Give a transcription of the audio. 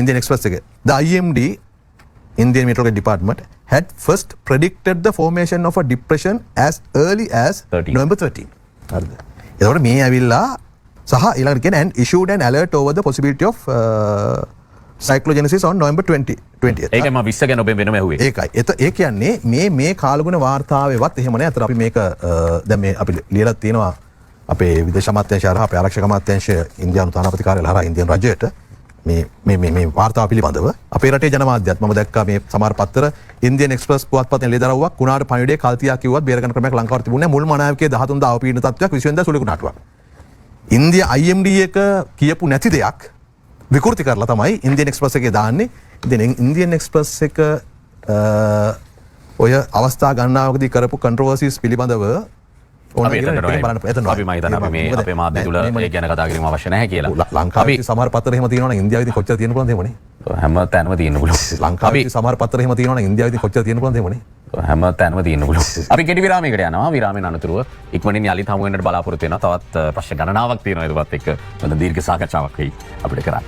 Indian Express එක. The IMD, Indian Meteorology Department, had first predicted the formation of a depression as early as 13. November 13. හරිද? එතකොට මේ ඇවිල්ලා සහ ඊළඟට කියන and issued an alert over the possibility of cyclogenesis on November 20th. ඒකයි මම 20 ගැන ඔබෙන් වෙනම ඇහුවේ. ඒකයි. ඒ කියන්නේ මේ කාලගුණ වාර්තාවේවත් එහෙම නෑ. අතර අපි මේක දැන් මේ අපි ලියලා තියෙනවා අපේ විදේශ අමාත්‍යාංශය හරහා අපේ ආරක්ෂක අමාත්‍යාංශය ඉන්දියානු තානාපති කාර්යාලය හරහා ඉන්දියානු රජයට මේ වාර්තාව පිළිබඳව අපේ රටේ ජනමාධ්‍යත් මම දැක්කා මේ සමහර පත්තර ඉන්දියන් එක්ස්ප්‍රස් පුවත්පතේ ලියදරව්වක් කුණාට පණිවිඩයේ කල්තියා කිව්වත් බේරගන්න ක්‍රමයක් ලංකාවට තිබුණේ මුල් මනාවකයේ 13 දා අවපීඩන තත්ත්වයක් 20 වෙනිදා සුළු කුණාටුවක්. ඉන්දියා IMD එක කියපු නැති දෙයක් විකෘති කරලා තමයි ඉන්දියන් එක්ස්ප්‍රස් එකේ දාන්නේ. ඉතින් ඉන්දියන් එක්ස්ප්‍රස් එක ඔය අවස්ථා ගණනාවකදී කරපු කන්ට්‍රෝවර්සිස් පිළිබඳව අපි මම හිතන්නේ මේ අපේ මාධ්‍ය තුල ඒ ගැන කතා කිරීම අවශ්‍ය නැහැ කියලා. ලංකාවේ සමහර පත්තර එහෙම තියෙනවා නම් ඉන්දියාවේ ඉතින් කොච්චර තියෙන්න පුළුවන්ද එහෙමනේ. හැම තැනම තියෙන්න පුළුවන්. ලංකාවේ සමහර පත්තර එහෙම තියෙනවා නම් ඉන්දියාවේ ඉතින් කොච්චර තියෙන්න පුළුවන්ද එහෙමනේ. හැම තැනම තියෙන්න පුළුවන්. අපි කෙටි විරාමයකට යනවා. විරාමයෙන් අනතුරුව ඉක්මනින් යලිත් හමු වෙන්නට බලාපොරොත්තු වෙනවා. තවත් ප්‍රශ්න ගණනාවක් තියෙනවා ඒකත් එක්ක. මොන දීර්ඝ සාකච්ඡාවක් වෙයි අපිට කරන්න.